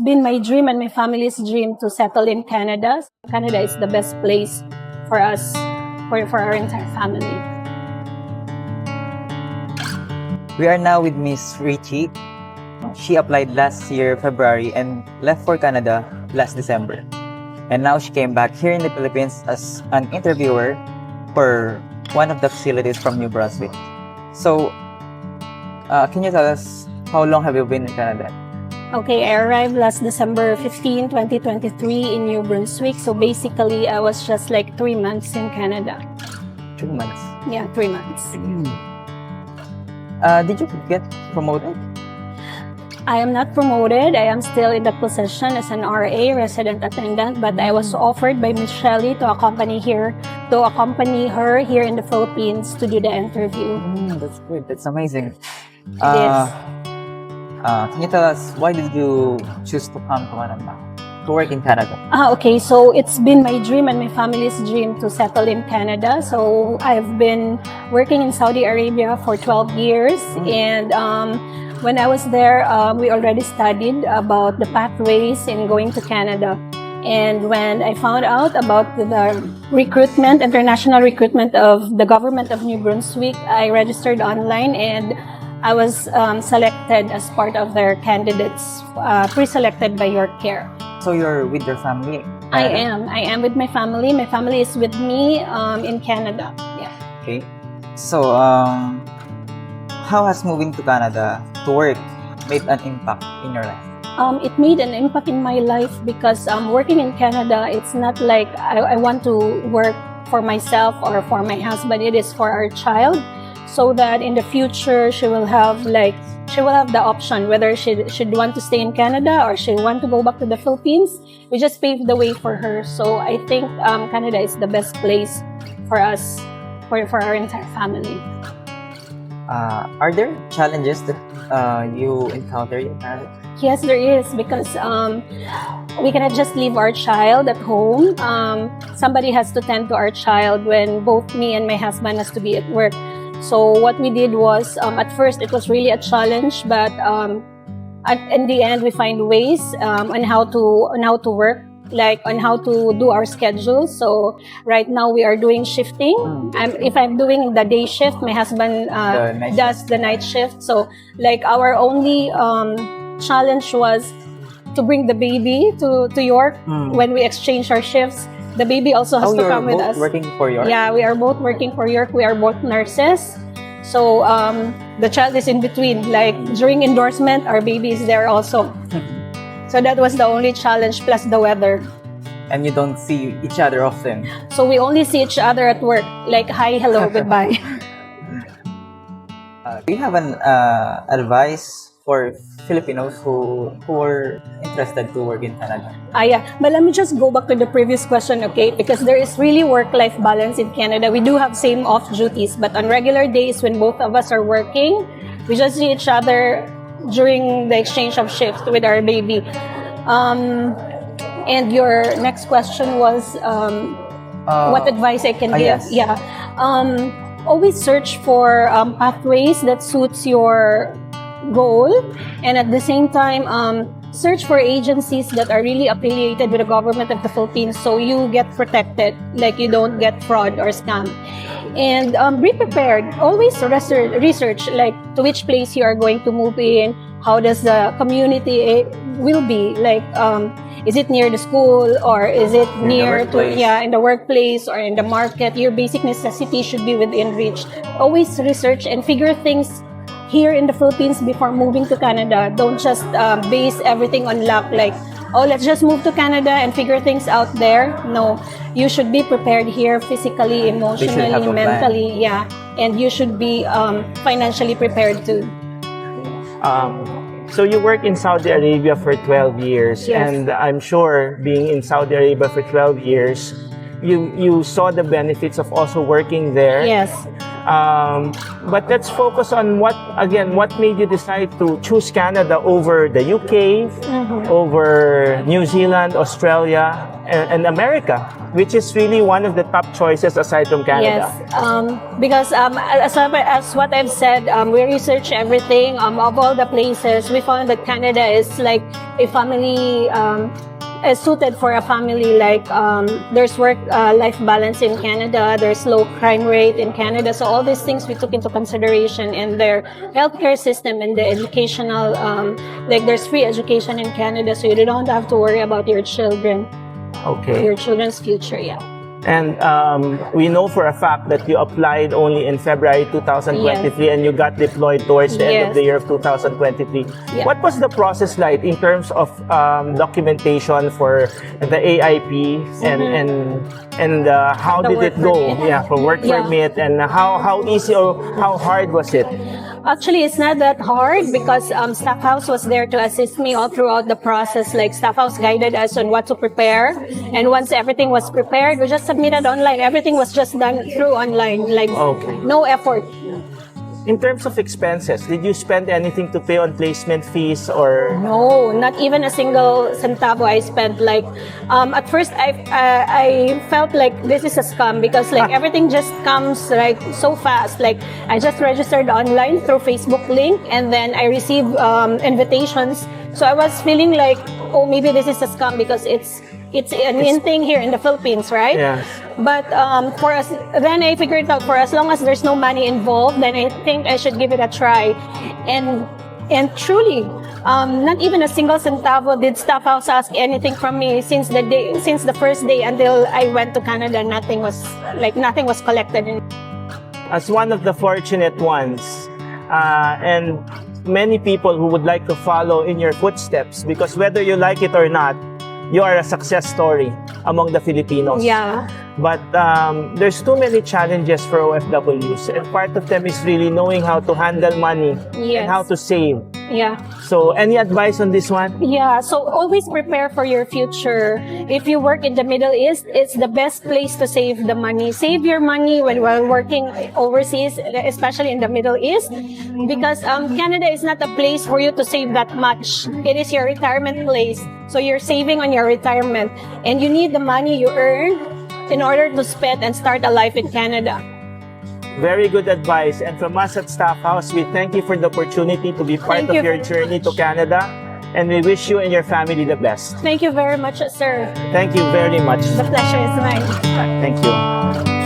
Been my dream and my family's dream to settle in Canada. Canada is the best place for us, for our entire family. We are now with Miss Richie. She applied last year, February, and left for Canada last December. And now she came back here in the Philippines as an interviewer for one of the facilities from New Brunswick. So, can you tell us how long have you been in Canada? Okay, I arrived last December 15, 2023 in New Brunswick. So basically, I was just like 3 months in Canada. 2 months. Yeah, 3 months. Did you get promoted? I am not promoted. I am still in the position as an RA, resident attendant, but I was offered by Miss Shelley to accompany her here in the Philippines to do the interview. That's good. That's amazing. It is. Can you tell us why did you choose to come to Canada, to work in Canada? Okay, so it's been my dream and my family's dream to settle in Canada. So I've been working in Saudi Arabia for 12 years, and when I was there, we already studied about the pathways in going to Canada. And when I found out about the recruitment, international recruitment of the government of New Brunswick, I registered online and I was selected as part of their candidates, pre-selected by Your Care. So you're with your family? I am with my family. My family is with me in Canada. Yeah. Okay. So, how has moving to Canada to work made an impact in your life? It made an impact in my life because working in Canada, it's not like I want to work for myself or for my husband. It is for our child, so that in the future she will have the option whether she'd want to stay in Canada or she want to go back to the Philippines. We just paved the way for her. So I think Canada is the best place for us, for our entire family. Are there challenges that you encounter in Canada? Yes, there is, because we cannot just leave our child at home. Somebody has to tend to our child when both me and my husband has to be at work. So what we did was, at first it was really a challenge, but in the end we find ways on how to work, like on how to do our schedule. So right now we are doing shifting. If I'm doing the day shift, my husband does the night shift. So like our only challenge was to bring the baby to York when we exchange our shifts. The baby also has to come with us. Working for York? Yeah, we are both working for York. We are both nurses. So the child is in between. Like during endorsement, our baby is there also. So that was the only challenge, plus the weather. And you don't see each other often? So we only see each other at work. Like, hi, hello, goodbye. Do you have an advice for Filipinos who are interested to work in Canada? Yeah, but let me just go back to the previous question, okay? Because there is really work-life balance in Canada. We do have same off duties, but on regular days when both of us are working, we just see each other during the exchange of shifts with our baby. And your next question was what advice I can give? Yes. Yeah. Always search for pathways that suits your goal, and at the same time search for agencies that are really affiliated with the government of the Philippines, so you get protected, like you don't get fraud or scam. And be prepared. Always research like to which place you are going to move in, how does the community will be, like is it near the school or is it near to in the workplace or in the market. Your basic necessities should be within reach. Always research and figure things here in the Philippines before moving to Canada. Don't just base everything on luck, like, oh, let's just move to Canada and figure things out there. No, you should be prepared here physically, emotionally, mentally, yeah. And you should be financially prepared too. So you work in Saudi Arabia for 12 years, Yes. and I'm sure being in Saudi Arabia for 12 years, you saw the benefits of also working there. Yes. But let's focus on what made you decide to choose Canada over the UK, over New Zealand, Australia, and America, which is really one of the top choices aside from Canada. Yes, because as what I've said, we researched everything. Of all the places, we found that Canada is like a family. Is suited for a family. Like there's work-life balance in Canada, there's low crime rate in Canada, so all these things we took into consideration in their healthcare system and the educational, like there's free education in Canada, so you don't have to worry about your children, your children's future. Yeah. And we know for a fact that you applied only in February 2023 and you got deployed towards the end of the year of 2023. Yeah. What was the process like in terms of documentation for the AIP and how did it go? Permit. Yeah, for work permit, and how easy or how hard was it? Actually, it's not that hard because Staffhouse was there to assist me all throughout the process. Like Staffhouse guided us on what to prepare, and once everything was prepared, we just submitted online. Everything was just done through online, like no effort. In terms of expenses, did you spend anything to pay on placement fees or? No, not even a single centavo I spent. Like, at first I felt like this is a scam because like everything just comes like so fast. Like I just registered online through Facebook link and then I received invitations. So I was feeling like, oh, maybe this is a scam because it's an in thing here in the Philippines, right? Yes. But for us, then I figured out for as long as there's no money involved, then I think I should give it a try. And truly, not even a single centavo did Staffhouse ask anything from me since the first day until I went to Canada. Nothing was collected. As one of the fortunate ones, and many people who would like to follow in your footsteps, because whether you like it or not, you are a success story among the Filipinos. Yeah. But there's too many challenges for OFWs, and part of them is really knowing how to handle money and how to save. Yeah. So, any advice on this one? Yeah, so always prepare for your future. If you work in the Middle East, it's the best place to save the money. Save your money while working overseas, especially in the Middle East, because Canada is not a place for you to save that much. It is your retirement place. So you're saving on your retirement, and you need the money you earn in order to spend and start a life in Canada. Very good advice. And from us at Staffhouse, we thank you for the opportunity to be part of your journey to Canada. And we wish you and your family the best. Thank you very much, sir. Thank you very much. The pleasure is mine. Thank you.